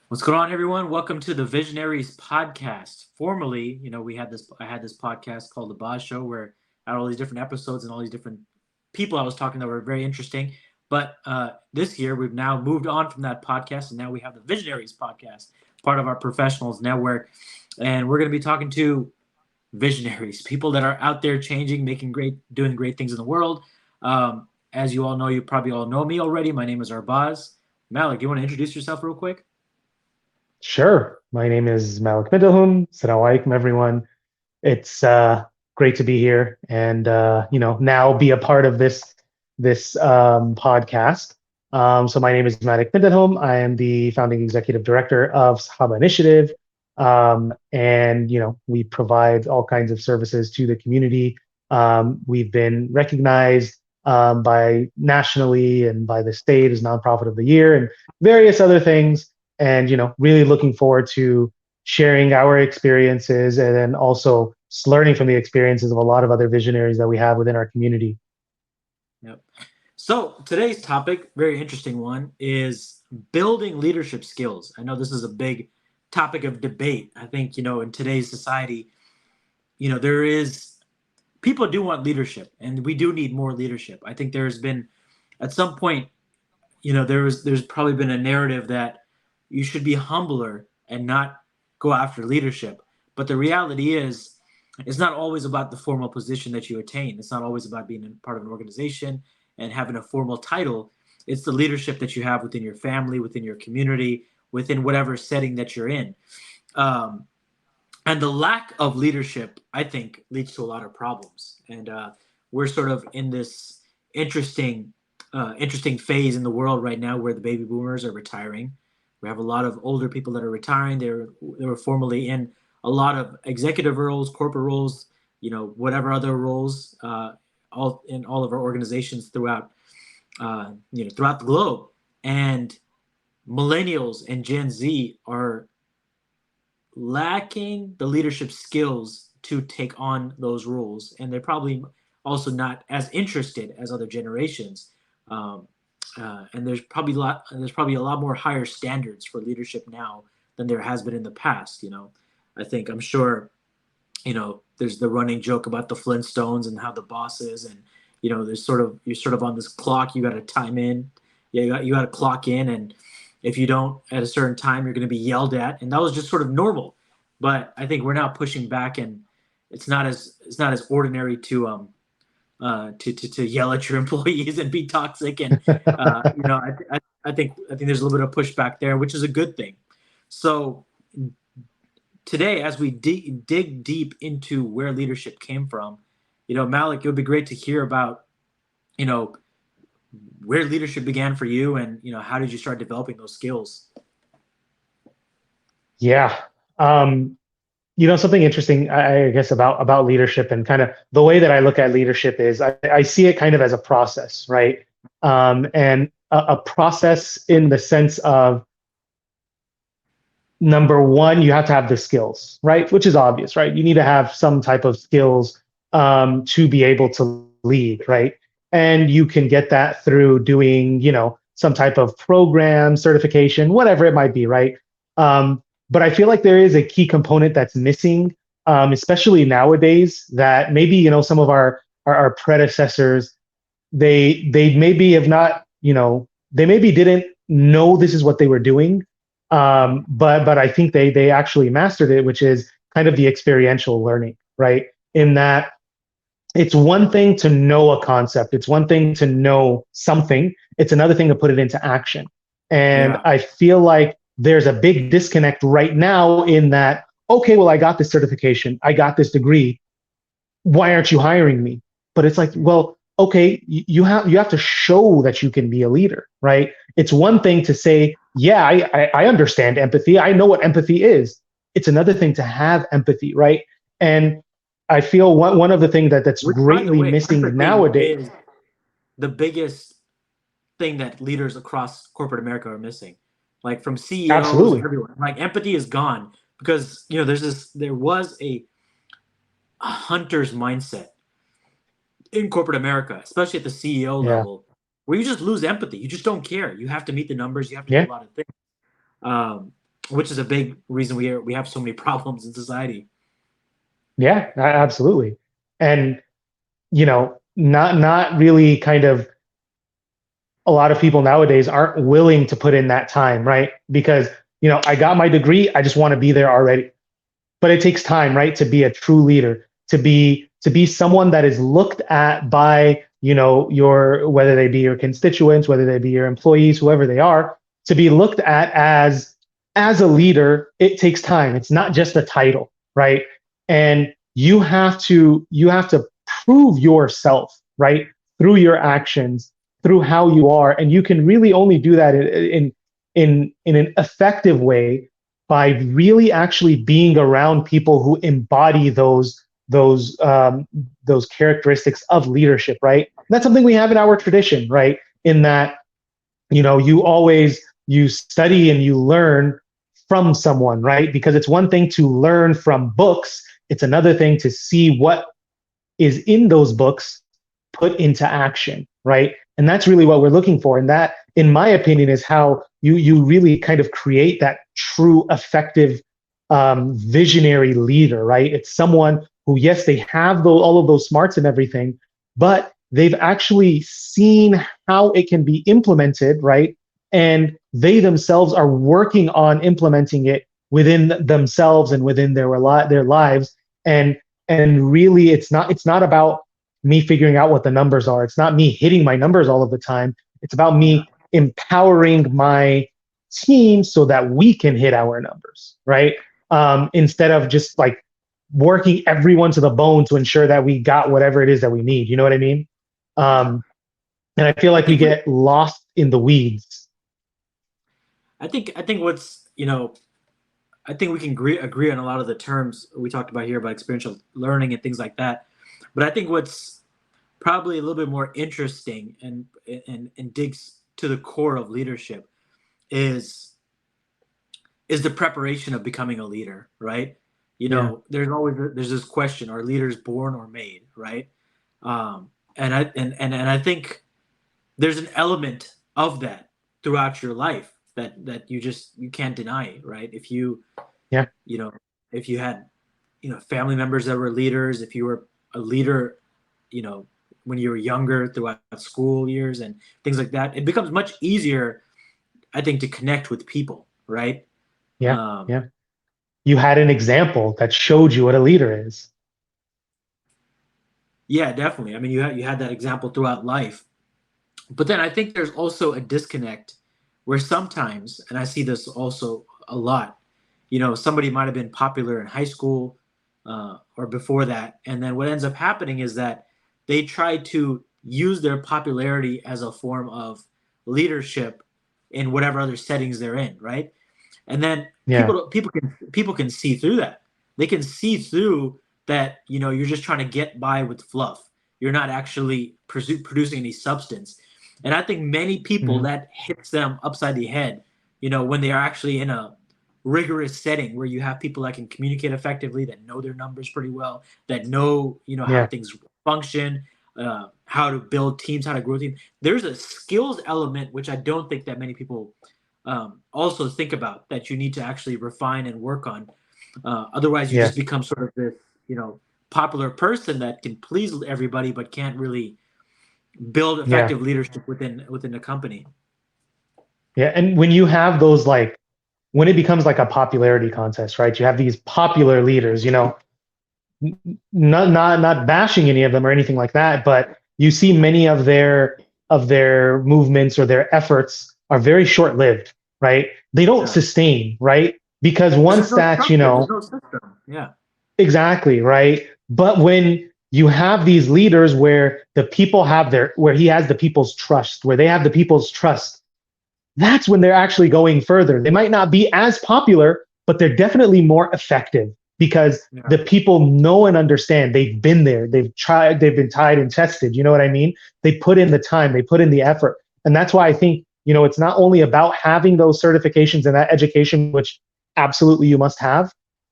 What's going on, everyone? Welcome to the Visionaries podcast. Formerly, I had this podcast called The Boz Show where I had all these different episodes and all these different people I was talking that were very interesting. But this year, we've now moved on from that podcast, and now we have the Visionaries podcast, part of our professionals network, and we're going to be talking to visionaries, people that are out there changing, doing great things in the world. As you all know, you probably all know me already. My name is Arbaz. Malik, you want to introduce yourself real quick? Sure. My name is Malik Middleham. Assalamu alaikum, everyone. It's great to be here and now be a part of this podcast. So my name is Malik Middleham. I am the founding executive director of Sahaba Initiative, and we provide all kinds of services to the community. We've been recognized by nationally and by the state as nonprofit of the year and various other things, and really looking forward to sharing our experiences and then also learning from the experiences of a lot of other visionaries that we have within our community. Yep. So today's topic, very interesting one, is building leadership skills. I know this is a big topic of debate. I think, in today's society, there is people do want leadership and we do need more leadership. I think there's been at some point, there's probably been a narrative that you should be humbler and not go after leadership. But the reality is it's not always about the formal position that you attain. It's not always about being a part of an organization and having a formal title. It's the leadership that you have within your family, within your community, within whatever setting that you're in. Um, and the lack of leadership, I think, leads to a lot of problems. And we're sort of in this interesting, interesting phase in the world right now where the baby boomers are retiring. We have a lot of older people that are retiring. They were formerly in a lot of executive roles, corporate roles, whatever other roles, all in all of our organizations throughout the globe. And millennials and Gen Z are lacking the leadership skills to take on those roles, and they're probably also not as interested as other generations. Um, and there's probably a lot more higher standards for leadership now than there has been in the past. I'm sure there's the running joke about the Flintstones and how the boss is, and you're sort of on this clock. You got to time in, yeah, you got to clock in, and if you don't at a certain time, you're going to be yelled at, and that was just sort of normal. But I think we're now pushing back, and it's not as ordinary to yell at your employees and be toxic, and I think there's a little bit of pushback there, which is a good thing. So today, as we dig deep into where leadership came from, Malik, it would be great to hear about, you know, where leadership began for you, and how did you start developing those skills? Yeah. Um, Something interesting, I guess, about leadership and kind of the way that I look at leadership is I see it kind of as a process, right? And a process in the sense of number one, you have to have the skills, right? Which is obvious, right? You need to have some type of skills to be able to lead, right? And you can get that through doing, some type of program, certification, whatever it might be, right? But I feel like there is a key component that's missing, especially nowadays, that maybe, some of our predecessors, they maybe have not, they maybe didn't know this is what they were doing, but I think they actually mastered it, which is kind of the experiential learning, right? In that it's one thing to know a concept, it's one thing to know something, it's another thing to put it into action. And Yeah, I feel like there's a big disconnect right now in that, okay, well, I got this certification, I got this degree, why aren't you hiring me? But it's like, well, okay, you have to show that you can be a leader, right? It's one thing to say, yeah, I understand empathy, I know what empathy is. It's another thing to have empathy, right? And I feel one of the things that's which, by the greatly way, missing empathy nowadays. is the biggest thing that leaders across corporate America are missing. Like from CEOs, Absolutely. everyone. Like empathy is gone because there was a hunter's mindset in corporate America, especially at the CEO Yeah. level, where you just lose empathy. You just don't care. You have to meet the numbers. You have to do a Yeah. lot of things. Um, which is a big reason we have so many problems in society. Yeah, absolutely. And not really kind of a lot of people nowadays aren't willing to put in that time, right? Because, I got my degree, I just want to be there already. But it takes time, right, to be a true leader, to be someone that is looked at by, your, whether they be your constituents, whether they be your employees, whoever they are, to be looked at as a leader. It takes time. It's not just a title, right? And you have to prove yourself, right, through your actions, through how you are, and you can really only do that in an effective way by really actually being around people who embody those characteristics of leadership, right? And that's something we have in our tradition, right? In that, you study and you learn from someone, right? Because it's one thing to learn from books, it's another thing to see what is in those books put into action, right? And that's really what we're looking for. And that, in my opinion, is how you really kind of create that true, effective, visionary leader, right? It's someone who, yes, they have all of those smarts and everything, but they've actually seen how it can be implemented, right? And they themselves are working on implementing it within themselves and within their lives. And really, it's not about me figuring out what the numbers are. It's not me hitting my numbers all of the time. It's about Yeah. me empowering my team so that we can hit our numbers, right? Instead of just like working everyone to the bone to ensure that we got whatever it is that we need. You know what I mean? Yeah. Um, and I feel I like we think we get lost in the weeds. I think what's I think we can agree on a lot of the terms we talked about here about experiential learning and things like that. But I think what's probably a little bit more interesting and digs to the core of leadership is the preparation of becoming a leader, right? Yeah, There's this question: are leaders born or made, right? And I think there's an element of that throughout your life that you can't deny, right? yeah, You know if you had family members that were leaders, if you were a leader, you know when you were younger throughout school years and things like that, it becomes much easier, I think, to connect with people, right? yeah, um, yeah. You had an example that showed you what a leader is. yeah, definitely. I mean, you had that example throughout life, but then I think there's also a disconnect where sometimes, and I see this also a lot, somebody might have been popular in high school, or before that, and then what ends up happening is that they try to use their popularity as a form of leadership in whatever other settings they're in, right? And then Yeah, people can see through that. They can see through that. You're just trying to get by with fluff. You're not actually producing any substance. And I think many people, mhm, that hits them upside the head. When they are actually in a rigorous setting where you have people that can communicate effectively, that know their numbers pretty well, that know how yeah, things function, how to build teams, how to grow teams. There's a skills element which I don't think that many people also think about, that you need to actually refine and work on. Otherwise, you yeah, just become sort of this, popular person that can please everybody but can't really build yeah, effective leadership within the company. yeah. And when you have those, like, when it becomes like a popularity contest, right? You have these popular leaders, not bashing any of them or anything like that, but you see many of their movements or their efforts are very short lived, right? They don't Yeah, sustain, right? Because because there's once no that, structure, there's no system. Yeah, exactly, right? But when you have these leaders where where he has the people's trust, where they have the people's trust, that's when they're actually going further. They might not be as popular, but they're definitely more effective because yeah, the people know and understand. They've been there, they've tried, they've been tried and tested. You know what I mean? They put in the time, they put in the effort. And that's why I think, it's not only about having those certifications and that education, which absolutely you must have,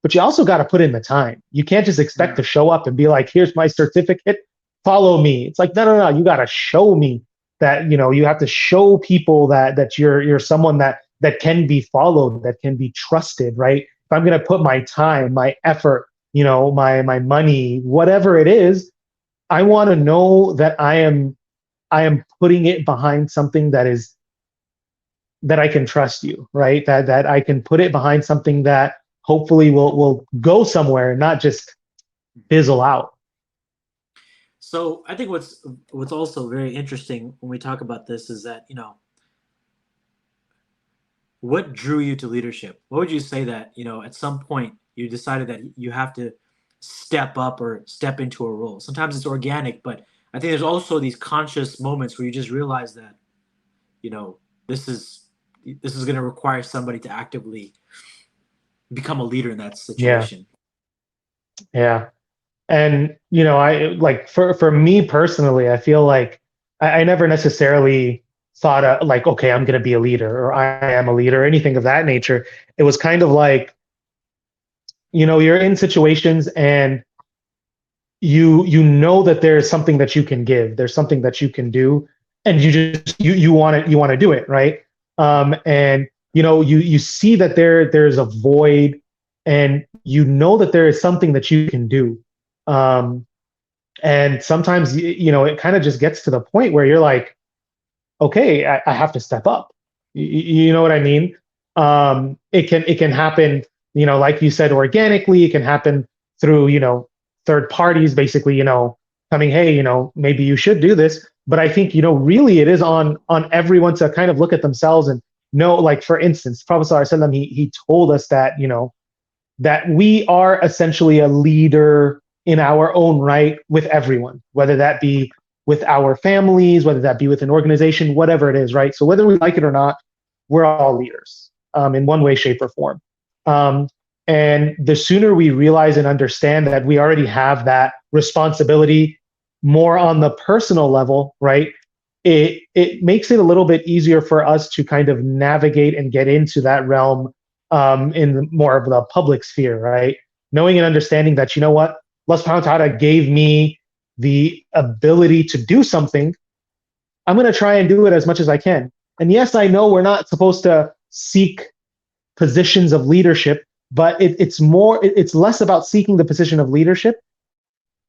but you also got to put in the time. You can't just expect yeah, to show up and be like, here's my certificate, follow me. It's like, no, no, no, you got to show me that, you have to show people that you're someone that that can be followed, that can be trusted, right? If I'm going to put my time, my effort, my money, whatever it is, I want to know that I am putting it behind something that I can trust you, right? That I can put it behind something that hopefully will go somewhere and not just fizzle out. So I think what's also very interesting when we talk about this is that, what drew you to leadership? What would you say that, at some point you decided that you have to step up or step into a role? Sometimes it's organic, but I think there's also these conscious moments where you just realize that, you know, this is this is going to require somebody to actively become a leader in that Yeah, situation. yeah. And I like for me personally, I feel like I never necessarily thought like, okay, I'm going to be a leader or I am a leader or anything of that nature. It was kind of like, you're in situations and you know that there's something that you can give, there's something that you can do, and you want to do it, right? And you see that there's a void, and you know that there is something that you can do. um and sometimes it kind of just gets to the point where you're like, okay, I have to step up. You know what I mean? It can happen, like you said, organically. It can happen through, third parties, basically, coming, hey, maybe you should do this. But I think, really it is on everyone to kind of look at themselves and know, like, for instance, Prophet ﷺ, he told us that, that we are essentially a leader in our own right with everyone, whether that be with our families, whether that be with an organization, whatever it is, right? So whether we like it or not, we're all leaders, in one way, shape, or form. Um, and the sooner we realize and understand that we already have that responsibility more on the personal level, right? It makes it a little bit easier for us to kind of navigate and get into that realm, in more of the public sphere, right? Knowing and understanding that, what, Allah subhanahu wa ta'ala gave me the ability to do something, I'm going to try and do it as much as I can. And yes, I know we're not supposed to seek positions of leadership, but it's less about seeking the position of leadership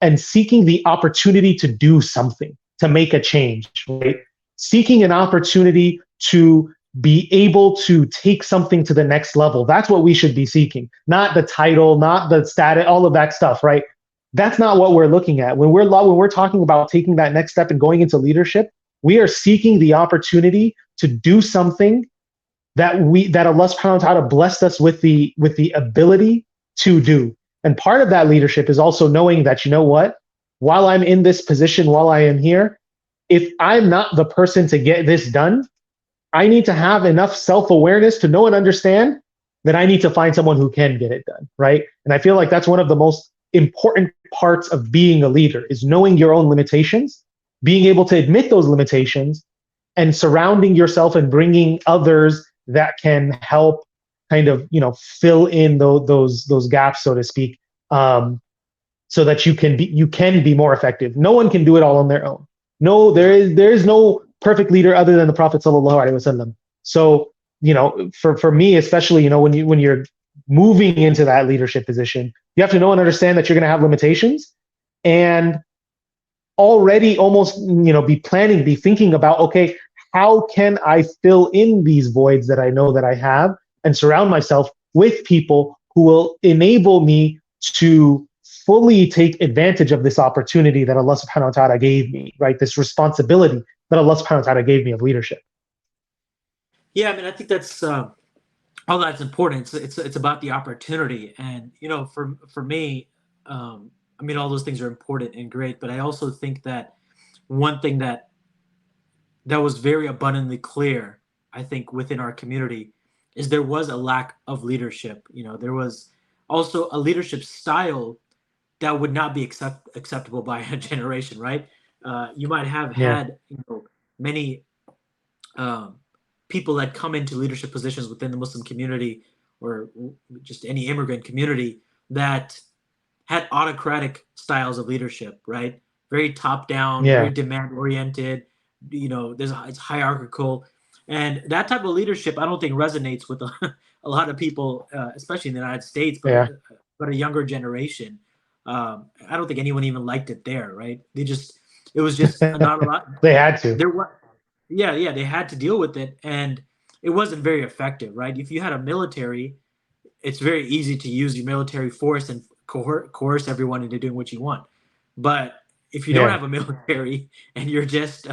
and seeking the opportunity to do something, to make a change, right? Seeking an opportunity to be able to take something to the next level. That's what we should be seeking, not the title, not the status, all of that stuff, right? That's not what we're looking at. When we're talking about taking that next step and going into leadership, we are seeking the opportunity to do something that Allah subhanahu wa ta'ala blessed us with the ability to do. And part of that leadership is also knowing that, what, while I'm in this position, while I am here, if I'm not the person to get this done, I need to have enough self-awareness to know and understand that I need to find someone who can get it done, right? And I feel like that's one of the most important parts of being a leader, is knowing your own limitations, being able to admit those limitations, and surrounding yourself and bringing others that can help kind of, fill in those gaps, so to speak, um, so that you can be more effective. No one can do it all on their own. No, Yeah. there is no perfect leader other than the Prophet sallallahu alaihi wasallam. So, for me especially, when you're moving into that leadership position, you have to know and understand that you're going to have limitations, and already almost, be planning, be thinking about, okay, how can I fill in these voids that I know that I have, and surround myself with people who will enable me to fully take advantage of this opportunity that Allah subhanahu wa ta'ala gave me, right? This responsibility that Allah subhanahu wa ta'ala gave me of leadership. Yeah, I mean, I think that's all that's important. It's about the opportunity, and for me, I mean, all those things are important and great, but I also think that one thing that was very abundantly clear, I think, within our community, is there was a lack of leadership. There was also a leadership style that would not be acceptable by a generation, right? You might have Yeah, had many um, people that come into leadership positions within the Muslim community, or just any immigrant community, that had autocratic styles of leadership, right? Very top down, very yeah, demand oriented. It's hierarchical. And that type of leadership, I don't think resonates with a lot of people, especially in the United States, Yeah. but a younger generation. I don't think anyone even liked it there, right? It was just not a lot. They had to. There was, yeah, they had to deal with it, and it wasn't very effective, right? If you had a military, it's very easy to use your military force and coerce everyone into doing what you want. But if you don't Yeah. have a military and you're just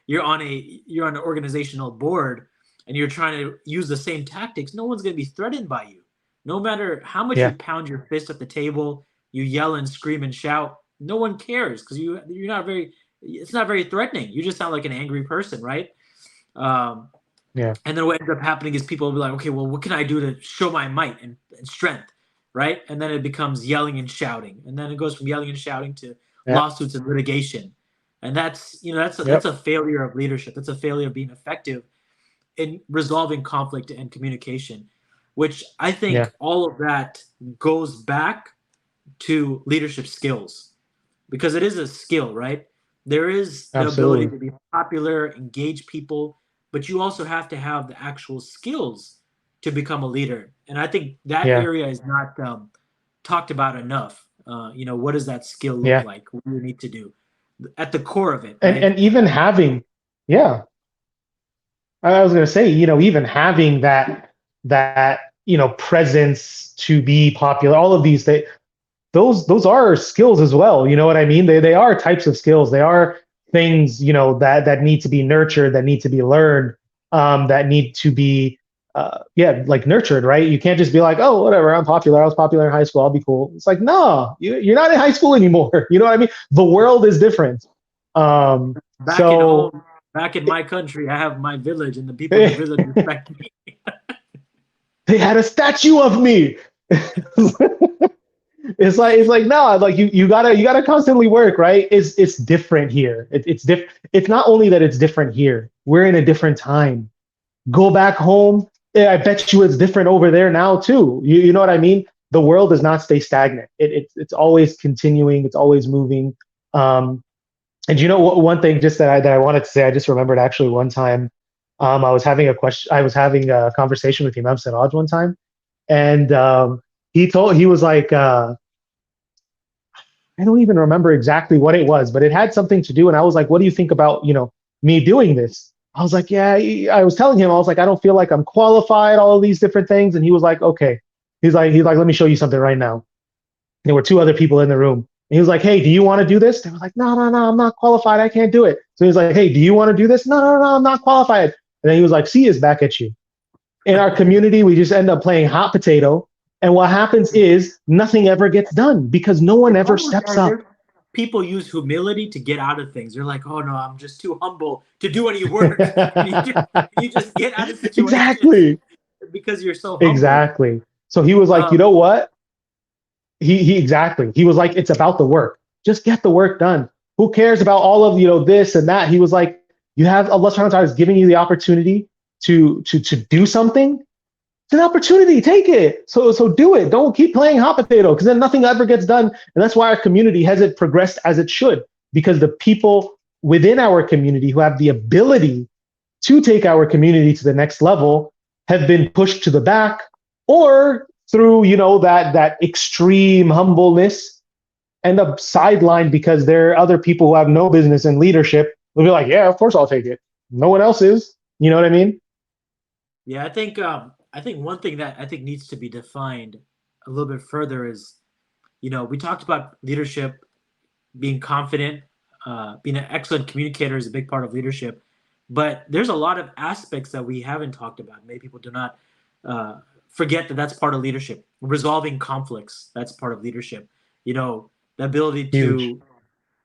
you're on an organizational board and you're trying to use the same tactics, no one's going to be threatened by you. No matter how much you Yeah. pound your fist at the table, you yell and scream and shout, no one cares because you're not very. It's not very threatening. You just sound like an angry person, right? Um, Yeah. and then what ends up happening is people will be like, okay, well, what can I do to show my might and strength, right? And then it becomes yelling and shouting, and then it goes from yelling and shouting to Yeah. lawsuits and litigation, and that's Yep. a failure of leadership. That's a failure of being effective in resolving conflict and communication, which I Yeah. think all of that goes back to leadership skills because it is a skill, right? There is the ability Absolutely. to be popular, engage people, but you also have to have the actual skills to become a leader. And I think that Yeah. area is not talked about enough. What does that skill look Yeah. like? What do you need to do at the core of it, And right? even having, yeah, I was gonna say, even having that, presence to be popular, all of these those are skills as well. You know what I mean? They are types of skills. They are things, that need to be nurtured, that need to be learned, that need to be yeah, like nurtured, right? You can't just be like, oh, whatever, I'm popular. I was popular in high school. I'll be cool. It's like, no, you're not in high school anymore. You know what I mean? The world is different. Back in So home, back in my country, I have my village, and the people in the village respect me. they had a statue of me. It's like no, like you gotta constantly work, right? It's different here. It's different. It's not only that it's different here. We're in a different time. Go back home. I bet you it's different over there now too. You know what I mean? The world does not stay stagnant. It's always continuing. It's always moving. Um, and one thing just that I wanted to say, I just remembered actually one time, I was having a question. I was having a conversation with Imam Siraj one time, and he was like. I don't even remember exactly what it was, but it had something to do. And I was like, what do you think about, me doing this? I was like, yeah, I was telling him, I was like, I don't feel like I'm qualified, all of these different things. And he was like, okay. He's like, let me show you something right now. There were two other people in the room. And he was like, hey, do you want to do this? They were like, no, no, no, I'm not qualified. I can't do it. So he was like, hey, do you want to do this? No, no, no, I'm not qualified. And then he was like, see, is back at you. In our community, we just end up playing hot potato. And what happens is nothing ever gets done because no one It's ever almost steps as up. if people use humility to get out of things. They're like, "Oh no, I'm just too humble to do any work," and you just get out of situations Exactly. because you're so humble. Exactly. So he was like, you Um, know what? He exactly. He was like, it's about the work. Just get the work done. Who cares about all of this and that? He was like, you have Allah subhanahu wa ta'ala is giving you the opportunity to do something. It's an opportunity. Take it. So do it. Don't keep playing hot potato because then nothing ever gets done. And that's why our community hasn't progressed as it should because the people within our community who have the ability to take our community to the next level have been pushed to the back or through that extreme humbleness end up sidelined because there are other people who have no business in leadership. They'll be like, yeah, of course I'll take it. No one else is. You know what I mean? yeah, I think one thing that I think needs to be defined a little bit further is, we talked about leadership being confident, being an excellent communicator is a big part of leadership. But there's a lot of aspects that we haven't talked about. Many people do not forget that that's part of leadership. Resolving conflicts, that's part of leadership. The ability Huge.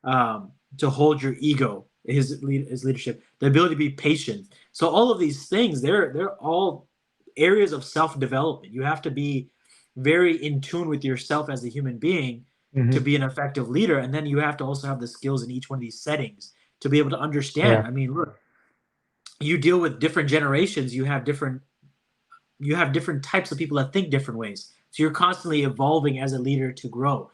to hold your ego is leadership. The ability to be patient. So all of these things, they're all areas of self development. You have to be very in tune with yourself as a human being to Hmm. be an effective leader, and then you have to also have the skills in each one of these settings to be able to understand. Yeah. I mean, look, you deal with different generations. You have different types of people that think different ways. So you're constantly evolving as a leader to grow.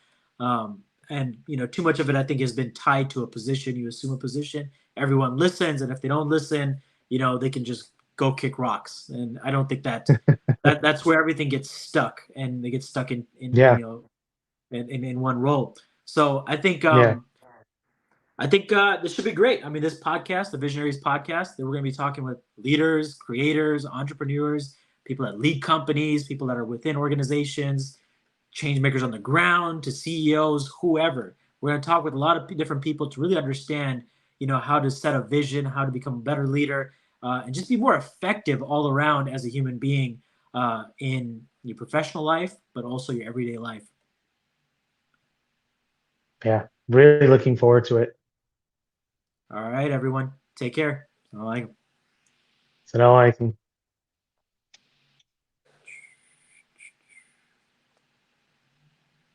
And too much of it, I think, has been tied to a position. You assume a position, everyone listens, and if they don't listen, they can just go kick rocks. And I don't think that's where everything gets stuck, and they get stuck in Yeah. you know in one role. So Yeah. I think this should be great. I mean, this podcast, the Visionaries podcast, that we're going to be talking with leaders, creators, entrepreneurs, people that lead companies, people that are within organizations, change makers on the ground, to CEOs, whoever. We're going to talk with a lot of different people to really understand, how to set a vision, how to become a better leader, and just be more effective all around as a human being in your professional life, but also your everyday life. Yeah. Really looking forward to it. All right, everyone, take care. All right. So now I can